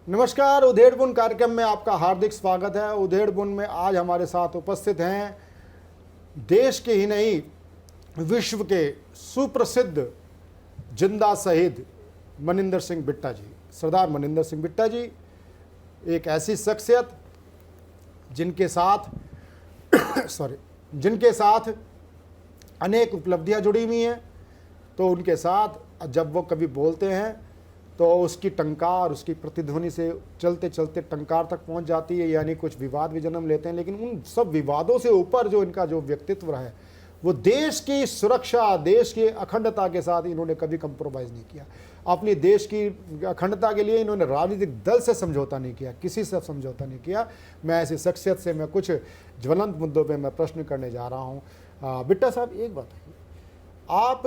नमस्कार, उधेड़बुन कार्यक्रम में आपका हार्दिक स्वागत है। उधेड़बुन में आज हमारे साथ उपस्थित हैं देश के ही नहीं विश्व के सुप्रसिद्ध जिंदा शहीद मनिंदर सिंह बिट्टा जी। सरदार मनिंदर सिंह बिट्टा जी एक ऐसी शख्सियत जिनके साथ अनेक उपलब्धियां जुड़ी हुई हैं। तो उनके साथ जब वो कभी बोलते हैं तो उसकी टंकार, उसकी प्रतिध्वनि से चलते चलते टंकार तक पहुंच जाती है, यानी कुछ विवाद भी जन्म लेते हैं। लेकिन उन सब विवादों से ऊपर जो इनका जो व्यक्तित्व रहा है, वो देश की सुरक्षा, देश की अखंडता के साथ इन्होंने कभी कंप्रोमाइज़ नहीं किया। अपनी देश की अखंडता के लिए इन्होंने राजनीतिक दल से समझौता नहीं किया, किसी से समझौता नहीं किया। मैं ऐसी शख्सियत से मैं कुछ ज्वलंत मुद्दों पे मैं प्रश्न करने जा रहा हूँ। बिट्टा साहब, एक बात है, आप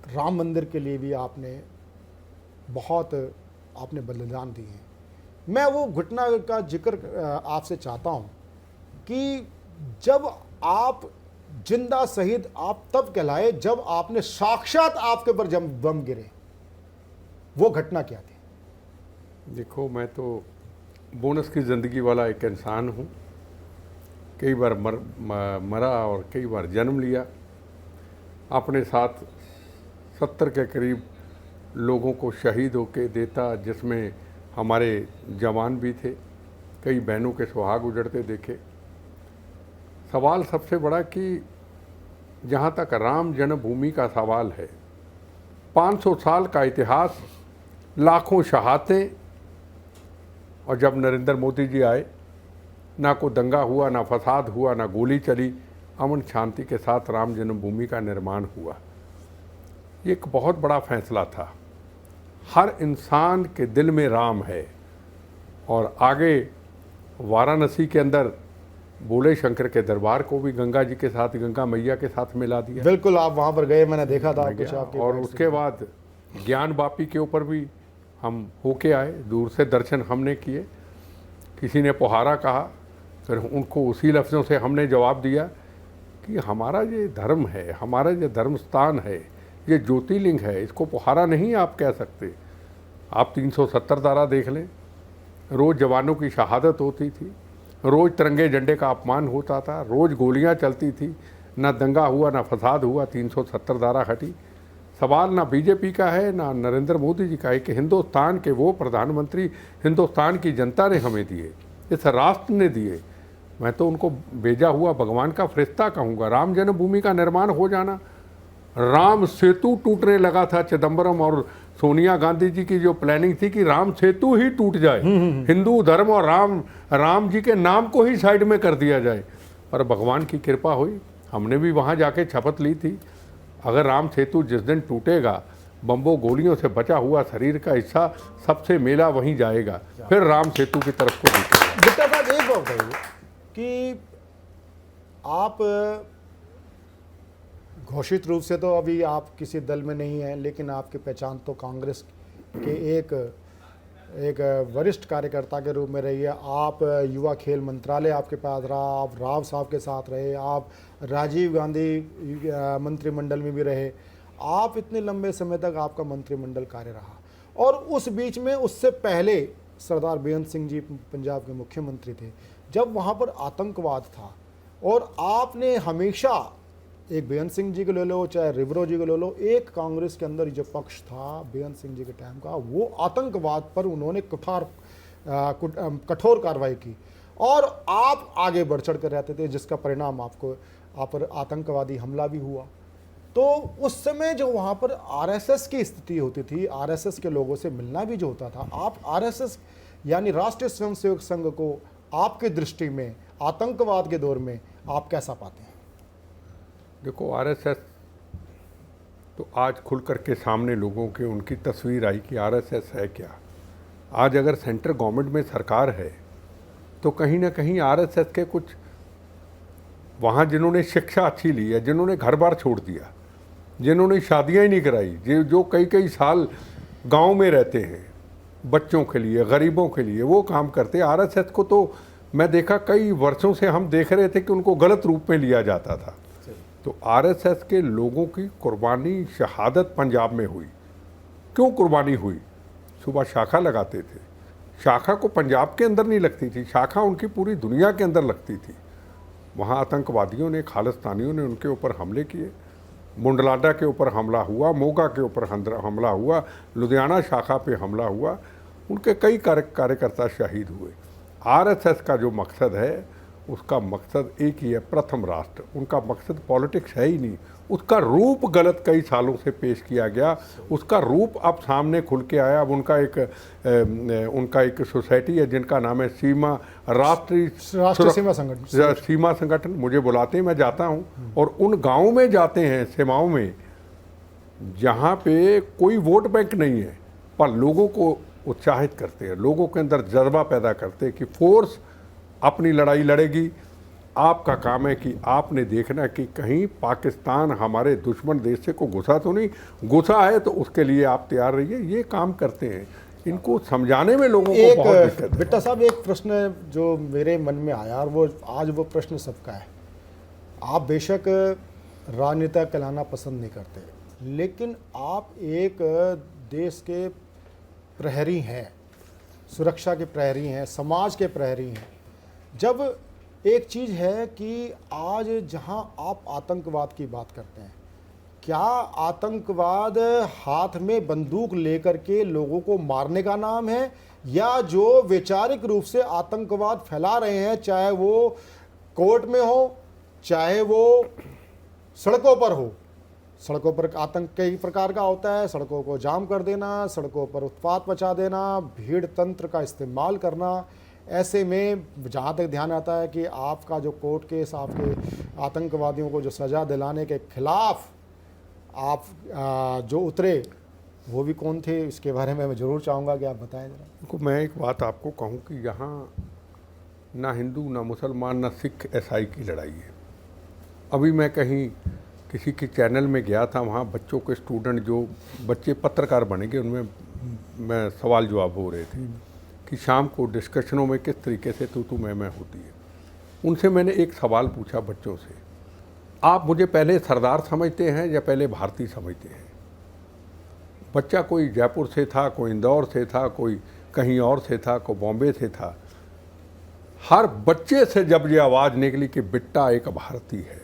राम मंदिर के लिए भी आपने बलिदान दिए हैं। मैं वो घटना का जिक्र आपसे चाहता हूँ कि जब आप जिंदा शहीद आप तब कहलाए जब आपने साक्षात आपके ऊपर जब बम गिरे, वो घटना क्या थी? देखो, मैं तो बोनस की ज़िंदगी वाला एक इंसान हूँ। कई बार मरा और कई बार जन्म लिया। अपने साथ 70 के करीब लोगों को शहीद होके देता, जिसमें हमारे जवान भी थे। कई बहनों के सुहाग उजड़ते देखे। सवाल सबसे बड़ा कि जहाँ तक राम जन्मभूमि का सवाल है, 500 साल का इतिहास, लाखों शहादतें, और जब नरेंद्र मोदी जी आए, ना कोई दंगा हुआ, ना फसाद हुआ, ना गोली चली, अमन शांति के साथ राम जन्मभूमि का निर्माण हुआ। ये एक बहुत बड़ा फैसला था। हर इंसान के दिल में राम है। और आगे वाराणसी के अंदर बोले शंकर के दरबार को भी गंगा जी के साथ, गंगा मैया के साथ मिला दिया। बिल्कुल, आप वहाँ पर गए, मैंने देखा था कुछ आपके। और उसके बाद ज्ञान वापी के ऊपर भी हम होके आए, दूर से दर्शन हमने किए। किसी ने पोहारा कहा, फिर उनको उसी लफ्ज़ों से हमने जवाब दिया कि हमारा ये धर्म है, हमारा ये धर्म स्थान है, ये ज्योतिर्लिंग है, इसको पोहारा नहीं आप कह सकते। आप 370 धारा देख लें, रोज़ जवानों की शहादत होती थी, रोज़ तिरंगे झंडे का अपमान होता था, रोज़ गोलियां चलती थी, ना दंगा हुआ, ना फसाद हुआ, 370 धारा हटी। सवाल ना बीजेपी का है, ना नरेंद्र मोदी जी का है कि हिंदुस्तान के वो प्रधानमंत्री हिंदुस्तान की जनता ने हमें दिए, इस राष्ट्र ने दिए। मैं तो उनको भेजा हुआ भगवान का फरिश्ता कहूँगा। राम जन्मभूमि का निर्माण हो जाना, राम सेतु टूटने लगा था। चिदम्बरम और सोनिया गांधी जी की जो प्लानिंग थी कि राम सेतु ही टूट जाए, हिंदू धर्म और राम जी के नाम को ही साइड में कर दिया जाए। पर भगवान की कृपा हुई, हमने भी वहाँ जाके शपथ ली थी, अगर राम सेतु जिस दिन टूटेगा, बम्बों गोलियों से बचा हुआ शरीर का हिस्सा सबसे मेला वहीं जाएगा, फिर राम सेतु की तरफ को दिखेगा। बिट्टा साहब, एक बात बताइए कि आप घोषित रूप से तो अभी आप किसी दल में नहीं हैं, लेकिन आपकी पहचान तो कांग्रेस के एक वरिष्ठ कार्यकर्ता के रूप में रही है। आप युवा खेल मंत्रालय आपके पास रहा, आप राव साहब के साथ रहे, आप राजीव गांधी मंत्रिमंडल में भी रहे। आप इतने लंबे समय तक आपका मंत्रिमंडल कार्य रहा, और उस बीच में उससे पहले सरदार बेअंत सिंह जी पंजाब के मुख्यमंत्री थे, जब वहाँ पर आतंकवाद था। और आपने हमेशा, एक बेअंत सिंह जी को ले लो, चाहे रिवरो जी को ले लो, एक कांग्रेस के अंदर जो पक्ष था बेअंत सिंह जी के टाइम का, वो आतंकवाद पर उन्होंने कठोर कार्रवाई की, और आप आगे बढ़ चढ़ कर रहते थे, जिसका परिणाम आप पर आतंकवादी हमला भी हुआ। तो उस समय जो वहाँ पर आरएसएस की स्थिति होती थी, आरएसएस के लोगों से मिलना भी जो होता था, आप आरएसएस यानी राष्ट्रीय स्वयंसेवक संघ को आपकी दृष्टि में आतंकवाद के दौर में आप कैसा पाते हैं? देखो, आरएसएस तो आज खुल करके सामने लोगों के उनकी तस्वीर आई कि आरएसएस है क्या। आज अगर सेंट्रल गवर्नमेंट में सरकार है तो कहीं ना कहीं आरएसएस के कुछ वहाँ जिन्होंने शिक्षा अच्छी ली है, जिन्होंने घर बार छोड़ दिया, जिन्होंने शादियाँ ही नहीं कराई, जो कई कई साल गांव में रहते हैं, बच्चों के लिए, गरीबों के लिए वो काम करते। आरएसएस को तो मैं देखा कई वर्षों से हम देख रहे थे कि उनको गलत रूप में लिया जाता था। तो आरएसएस के लोगों की कुर्बानी, शहादत पंजाब में हुई। क्यों कुर्बानी हुई? सुबह शाखा लगाते थे। शाखा को पंजाब के अंदर नहीं लगती थी, शाखा उनकी पूरी दुनिया के अंदर लगती थी। वहाँ आतंकवादियों ने, खालिस्तानियों ने उनके ऊपर हमले किए। मुंडलाडा के ऊपर हमला हुआ, मोगा के ऊपर हमला हुआ, लुधियाना शाखा पे हमला हुआ, उनके कई कार्यकर्ता शहीद हुए। आरएसएस का जो मकसद है, उसका मकसद एक ही है, प्रथम राष्ट्र। उनका मकसद पॉलिटिक्स है ही नहीं। उसका रूप गलत कई सालों से पेश किया गया, उसका रूप अब सामने खुल के आया। अब उनका एक सोसाइटी है जिनका नाम है राष्ट्रीय सीमा संगठन। मुझे बुलाते हैं, मैं जाता हूँ और उन गाँव में जाते हैं, सीमाओं में, जहाँ पे कोई वोट बैंक नहीं है, पर लोगों को उत्साहित करते हैं, लोगों के अंदर जज्बा पैदा करते हैं कि फोर्स अपनी लड़ाई लड़ेगी। आपका काम है कि आपने देखना कि कहीं पाकिस्तान हमारे दुश्मन देश से को घुसा तो नहीं, घुसा है तो उसके लिए आप तैयार रहिए। ये काम करते हैं। इनको समझाने में लोगों को बहुत दिक्कत है। बिट्टा साहब, एक प्रश्न जो मेरे मन में आया, और वो आज वो प्रश्न सबका है। आप बेशक राजनेता कहलाना पसंद नहीं करते, लेकिन आप एक देश के प्रहरी हैं, सुरक्षा के प्रहरी हैं, समाज के प्रहरी हैं। जब एक चीज़ है कि आज जहां आप आतंकवाद की बात करते हैं, क्या आतंकवाद हाथ में बंदूक लेकर के लोगों को मारने का नाम है, या जो वैचारिक रूप से आतंकवाद फैला रहे हैं, चाहे वो कोर्ट में हो, चाहे वो सड़कों पर हो। सड़कों पर आतंक कई प्रकार का होता है, सड़कों को जाम कर देना, सड़कों पर उत्पात मचा देना, भीड़ तंत्र का इस्तेमाल करना। ऐसे में जहाँ तक ध्यान आता है कि आपका जो कोर्ट केस, आपके आतंकवादियों को जो सज़ा दिलाने के खिलाफ आप जो उतरे, वो भी कौन थे, इसके बारे में मैं ज़रूर चाहूँगा कि आप बताएं जरा। मैं एक बात आपको कहूँ कि यहाँ ना हिंदू, ना मुसलमान, ना सिख, ईसाई की लड़ाई है। अभी मैं कहीं किसी के चैनल में गया था, वहाँ बच्चों के स्टूडेंट, जो बच्चे पत्रकार बनेंगे, उनमें मैं सवाल जवाब हो रहे थे कि शाम को डिस्कशनों में किस तरीके से तू मैं होती है। उनसे मैंने एक सवाल पूछा बच्चों से, आप मुझे पहले सरदार समझते हैं या पहले भारतीय समझते हैं? बच्चा कोई जयपुर से था, कोई इंदौर से था, कोई कहीं और से था, कोई बॉम्बे से था। हर बच्चे से जब ये आवाज़ निकली कि बिट्टा एक भारतीय है,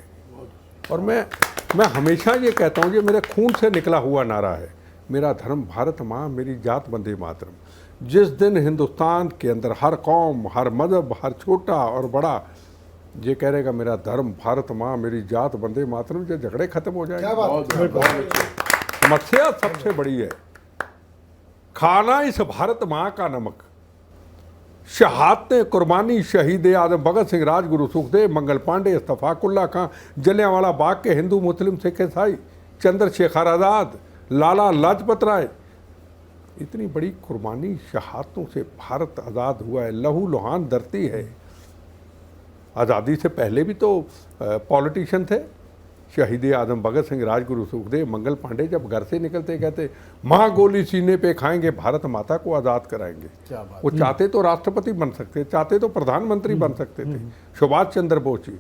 और मैं हमेशा ये कहता हूँ, ये मेरे खून से निकला हुआ नारा है, मेरा धर्म भारत माँ, मेरी जात वंदे मातरम। जिस दिन हिंदुस्तान के अंदर हर कौम, हर मज़हब, हर छोटा और बड़ा ये कह रहेगा मेरा धर्म भारत माँ, मेरी जात वंदे मातरम, जो झगड़े खत्म हो जाएंगे। समस्या सबसे बड़ी है खाना इस भारत माँ का नमक। शहादतें, कुर्बानी, शहीद आजम भगत सिंह, राजगुरु सुखदेव, मंगल पांडे, इस्तफाकुल्ला खां, जलियांवाला बाग के हिंदू, मुस्लिम, सिख, ईसाई, चंद्रशेखर आज़ाद, लाला लाजपत राय, इतनी बड़ी कुर्बानी, शहादतों से भारत आज़ाद हुआ है। लहू लुहान धरती है। आज़ादी से पहले भी तो पॉलिटिशियन थे, शहीद आजम भगत सिंह, राजगुरु सुखदेव, मंगल पांडे जब घर से निकलते कहते माँ गोली सीने पे खाएंगे, भारत माता को आज़ाद कराएंगे। वो चाहते तो राष्ट्रपति बन सकते, चाहते तो प्रधानमंत्री बन सकते थे। सुभाष चंद्र बोस जी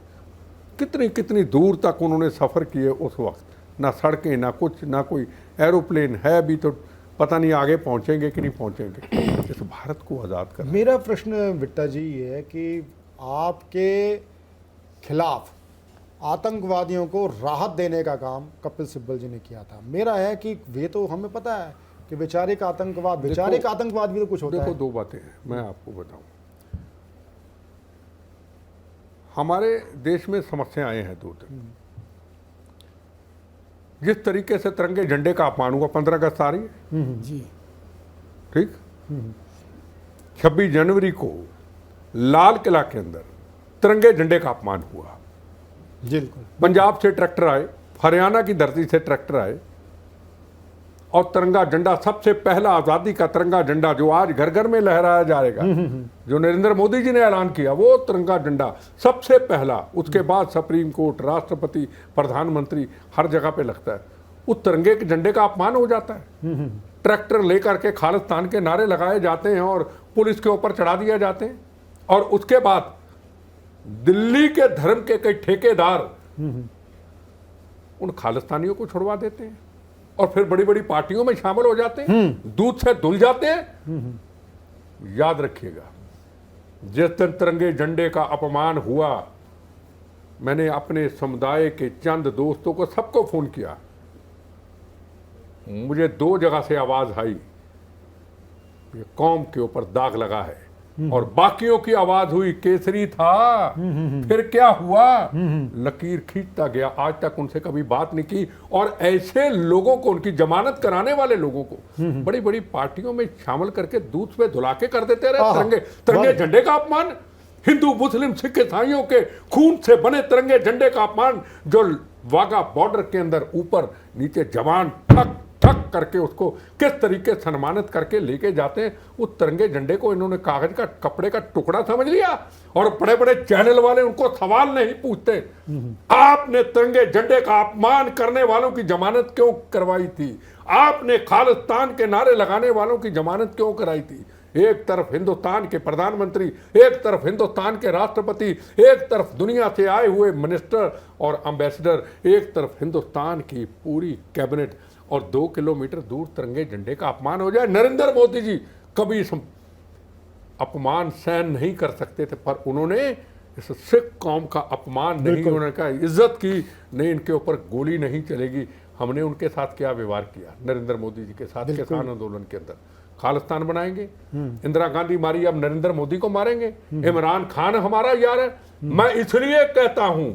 कितनी कितनी दूर तक उन्होंने सफ़र किए उस वक्त, ना सड़कें, ना कुछ, ना कोई एरोप्लेन है। अभी तो पता नहीं आगे पहुंचेंगे कि नहीं पहुंचेंगे। इस भारत को आज़ाद कर। मेरा प्रश्न बिट्टा जी ये है कि आपके खिलाफ आतंकवादियों को राहत देने का काम कपिल सिब्बल जी ने किया था। मेरा है कि वे तो हमें पता है कि वैचारिक आतंकवाद भी तो कुछ होता है। देखो, दो बातें हैं, मैं आपको बताऊं। हमारे देश में समस्याएं हैं दो तीन। जिस तरीके से तिरंगे झंडे का अपमान हुआ, 15 अगस्त आ रही है जी, ठीक, 26 जनवरी को लाल किला के अंदर तिरंगे झंडे का अपमान हुआ। बिल्कुल। पंजाब से ट्रैक्टर आए, हरियाणा की धरती से ट्रैक्टर आए, और तिरंगा झंडा, सबसे पहला आज़ादी का तिरंगा झंडा जो आज घर घर में लहराया जाएगा, जो नरेंद्र मोदी जी ने ऐलान किया, वो तिरंगा झंडा सबसे पहला। उसके बाद सुप्रीम कोर्ट, राष्ट्रपति, प्रधानमंत्री, हर जगह पे लगता है। उस तिरंगे के झंडे का अपमान हो जाता है। ट्रैक्टर लेकर के खालिस्तान के नारे लगाए जाते हैं और पुलिस के ऊपर चढ़ा दिए जाते हैं, और उसके बाद दिल्ली के धर्म के कई ठेकेदार उन खालिस्तानियों को छुड़वा देते हैं। और फिर बड़ी बड़ी पार्टियों में शामिल हो जाते हैं, दूध से धुल जाते हैं। याद रखिएगा, जिस दिन तिरंगे झंडे का अपमान हुआ, मैंने अपने समुदाय के चंद दोस्तों को सबको फोन किया। मुझे 2 जगह से आवाज आई, ये कौम के ऊपर दाग लगा है, और बाकियों की आवाज हुई केसरी था, फिर क्या हुआ, लकीर खींचता गया। आज तक उनसे कभी बात नहीं की। और ऐसे लोगों को, उनकी जमानत कराने वाले लोगों को बड़ी बड़ी पार्टियों में शामिल करके दूध पे धुला के कर देते रहे। तिरंगे झंडे का अपमान, हिंदू मुस्लिम सिख ईसाइयों के खून से बने तिरंगे झंडे का अपमान, जो वाघा बॉर्डर के अंदर ऊपर नीचे जवान ठक ठक करके उसको किस तरीके से सम्मानित करके लेके जाते हैं। उस तिरंगे झंडे को इन्होंने कागज का कपड़े का टुकड़ा समझ लिया, और बड़े बड़े चैनल वाले उनको सवाल नहीं पूछते, आपने तिरंगे झंडे का अपमान करने वालों की जमानत क्यों करवाई थी, आपने खालिस्तान के नारे लगाने वालों की जमानत क्यों कराई थी। एक तरफ हिंदुस्तान के प्रधानमंत्री, एक तरफ हिंदुस्तान के राष्ट्रपति, एक तरफ दुनिया से आए हुए मिनिस्टर और एम्बेसडर, एक तरफ हिंदुस्तान की पूरी कैबिनेट, और 2 किलोमीटर दूर तिरंगे झंडे का अपमान हो जाए। नरेंद्र मोदी जी कभी इस अपमान सहन नहीं कर सकते थे, पर उन्होंने इस सिख कौम का अपमान नहीं, उन्होंने कहा इज्जत की नहीं, इनके ऊपर गोली नहीं चलेगी। हमने उनके साथ क्या व्यवहार किया, नरेंद्र मोदी जी के साथ किसान आंदोलन के अंदर, खालिस्तान बनाएंगे, इंदिरा गांधी मारी, अब नरेंद्र मोदी को मारेंगे। इमरान खान हमारा यार है। मैं इसलिए कहता हूं,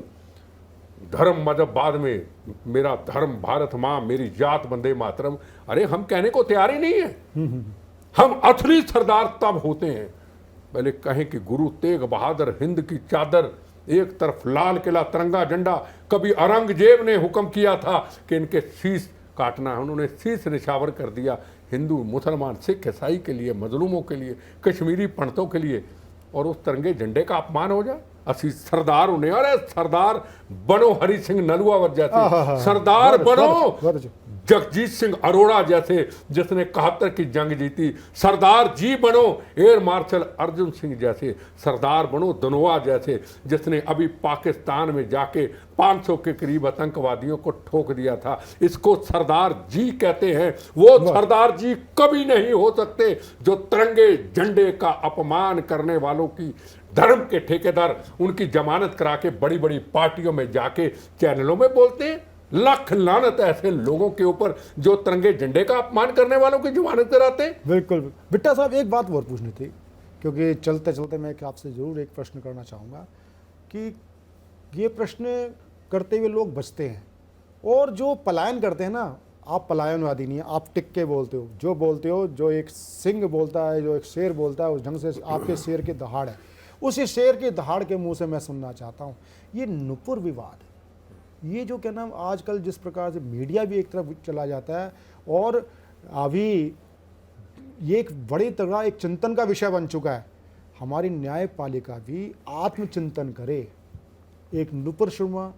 धर्म मजहब बाद में, मेरा धर्म भारत मां, मेरी जात वंदे मातरम, अरे हम कहने को तैयार ही नहीं है। हम असली सरदार तब होते हैं, पहले कहें कि गुरु तेग बहादुर हिंद की चादर, एक तरफ लाल किला तिरंगा झंडा। कभी औरंगजेब ने हुक्म किया था कि इनके शीश काटना है, उन्होंने शीश निछावर कर दिया हिंदू मुसलमान सिख ईसाई के लिए, मजलूमों के लिए, कश्मीरी पंडितों के लिए, और उस तिरंगे झंडे का अपमान हो जाए। असली सरदार उन्हें, अरे सरदार बनो हरि सिंह नलुआवर जैसे, सरदार बनो जगजीत सिंह अरोड़ा जैसे जिसने 71 की जंग जीती, सरदार जी बनो एयर मार्शल अर्जुन सिंह जैसे, सरदार बनो धनोआ जैसे जिसने अभी पाकिस्तान में जाके 500 के करीब आतंकवादियों को ठोक दिया था। इसको सरदार जी कहते हैं। वो सरदार जी कभी नहीं हो सकते जो तिरंगे झंडे का अपमान करने वालों की, धर्म के ठेकेदार, उनकी जमानत करा के बड़ी बड़ी पार्टियों में जाके चैनलों में बोलते हैं। लाख लानत ऐसे लोगों के ऊपर जो तिरंगे झंडे का अपमान करने वालों की जमानत कराते हैं। बिल्कुल। बिट्टा साहब, एक बात और पूछनी थी, क्योंकि चलते चलते मैं आपसे जरूर एक प्रश्न करना चाहूँगा कि ये प्रश्न करते हुए लोग बचते हैं, और जो पलायन करते हैं ना, आप पलायनवादी नहीं है, आप टिक के बोलते हो, जो बोलते हो, जो एक सिंह बोलता है, जो एक शेर बोलता है, उस ढंग से आपके शेर की दहाड़ है। उसी शेर की दहाड़ के मुंह से मैं सुनना चाहता हूँ, ये नुपुर विवाद, ये जो क्या नाम आजकल जिस प्रकार से मीडिया भी एक तरफ चला जाता है, और अभी ये एक बड़ी तगड़ा एक चिंतन का विषय बन चुका है। हमारी न्यायपालिका भी आत्मचिंतन करे। एक नुपुर शर्मा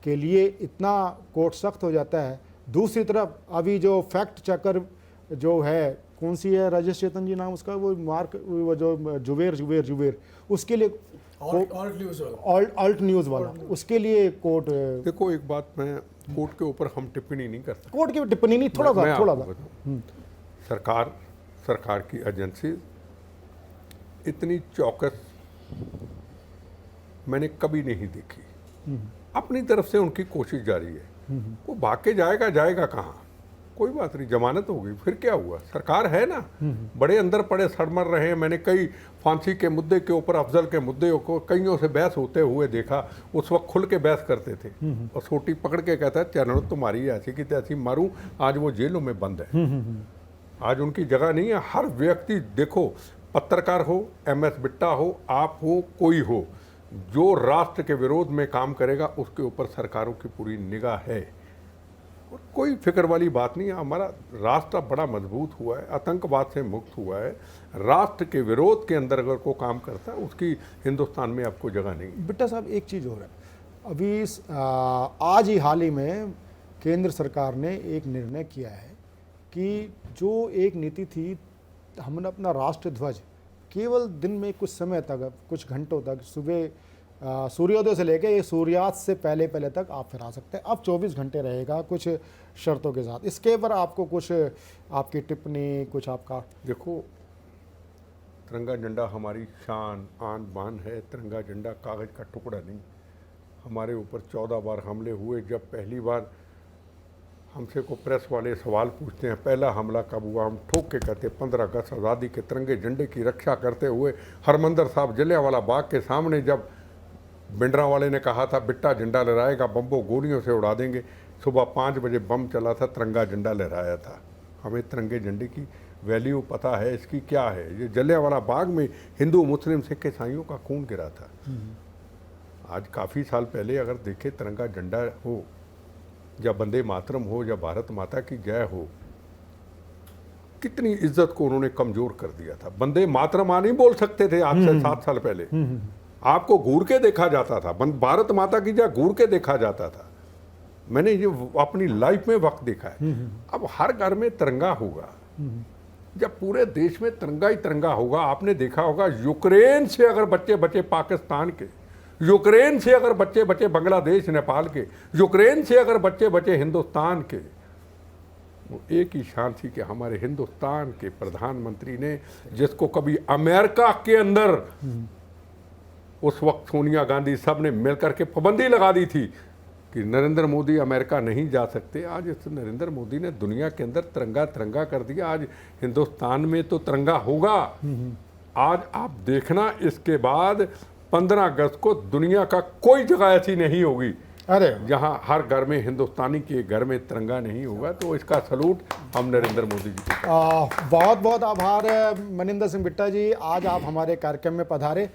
के लिए इतना कोर्ट सख्त हो जाता है, दूसरी तरफ अभी जो फैक्ट चेकर जो है, कौन सी है, राजेश चेतन जी नाम उसका, वो जो जुबेर उसके लिए ऑल्ट न्यूज़ वाला, उसके लिए कोर्ट। देखो, एक बात, मैं कोर्ट के ऊपर हम टिप्पणी नहीं कर सकते। कोर्ट की टिप्पणी नहीं, थोड़ा सा सरकार की एजेंसी इतनी चौकस मैंने कभी नहीं देखी। अपनी तरफ से उनकी कोशिश जारी है। वो भाग के जाएगा कहाँ, कोई बात नहीं, जमानत हो गई, फिर क्या हुआ, सरकार है ना। बड़े अंदर पड़े सड़मर रहे हैं। मैंने कई फांसी के मुद्दे के ऊपर, अफजल के मुद्दे को कईयों से बहस होते हुए देखा। उस वक्त खुल के बहस करते थे, और सोटी पकड़ के कहता है चैनल तुम्हारी ऐसी की तैसी मारूं। आज वो जेलों में बंद है, आज उनकी जगह नहीं है। हर व्यक्ति, देखो, पत्रकार हो, MS बिट्टा हो, आप हो, कोई हो, जो राष्ट्र के विरोध में काम करेगा उसके ऊपर सरकारों की पूरी निगाह है, और कोई फिक्र वाली बात नहीं है। हमारा राष्ट्र बड़ा मजबूत हुआ है, आतंकवाद से मुक्त हुआ है। राष्ट्र के विरोध के अंदर अगर कोई काम करता है, उसकी हिंदुस्तान में आपको जगह नहीं। बिट्टा साहब, एक चीज़ और है, अभी आज ही हाल ही में केंद्र सरकार ने एक निर्णय किया है कि जो एक नीति थी, हमने अपना राष्ट्र ध्वज केवल दिन में कुछ समय तक, कुछ घंटों तक, सुबह सूर्योदय से लेके ये सूर्यास्त से पहले पहले तक आप फिरा सकते हैं। अब 24 घंटे रहेगा कुछ शर्तों के साथ। इसके ऊपर आपको कुछ आपकी टिप्पणी, कुछ आपका? देखो, तिरंगा झंडा हमारी शान आन बान है। तिरंगा झंडा कागज़ का टुकड़ा नहीं। हमारे ऊपर 14 बार हमले हुए। जब पहली बार हमसे को प्रेस वाले सवाल पूछते हैं पहला हमला कब हुआ, हम ठोक के कहते 15 अगस्त आज़ादी के तिरंगे झंडे की रक्षा करते हुए हरमंदर साहब जलियांवाला बाग के सामने जब भिंडरा वाले ने कहा था बिट्टा झंडा लहराएगा, बम्बों गोलियों से उड़ा देंगे। सुबह 5 बजे बम चला था, तिरंगा झंडा लहराया था। हमें तिरंगे झंडे की वैल्यू पता है, इसकी क्या है। ये जलियांवाला बाग में हिंदू मुस्लिम सिख ईसाइयों का खून गिरा था। आज काफ़ी साल पहले अगर देखे तिरंगा झंडा हो या वंदे मातरम हो या भारत माता की जय हो, कितनी इज्जत को उन्होंने कमजोर कर दिया था। वंदे मातरम नहीं बोल सकते थे आज से 7 साल पहले। आपको घूर के देखा जाता था, भारत माता की जय घूर के देखा जाता था। मैंने ये अपनी लाइफ में वक्त देखा है। अब हर घर में तिरंगा होगा, जब पूरे देश में तिरंगा ही तिरंगा होगा। आपने देखा होगा यूक्रेन से अगर बच्चे बचे पाकिस्तान के, यूक्रेन से अगर बच्चे बचे बांग्लादेश नेपाल के, यूक्रेन से अगर बच्चे बचे हिंदुस्तान के, वो एक ही शान थी कि हमारे हिंदुस्तान के प्रधानमंत्री ने, जिसको कभी अमेरिका के अंदर उस वक्त सोनिया गांधी सब ने मिलकर के पाबंदी लगा दी थी कि नरेंद्र मोदी अमेरिका नहीं जा सकते, आज इस नरेंद्र मोदी ने दुनिया के अंदर तिरंगा तिरंगा कर दिया। आज हिंदुस्तान में तो तिरंगा होगा। आज आप देखना, इसके बाद 15 अगस्त को दुनिया का कोई जगह ऐसी नहीं होगी अरे जहां हर घर में हिंदुस्तानी के घर में तिरंगा नहीं होगा। तो इसका सलूट हम नरेंद्र मोदी जी को। बहुत बहुत आभार मनिंदर सिंह बिट्टा जी, आज आप हमारे कार्यक्रम में पधारे।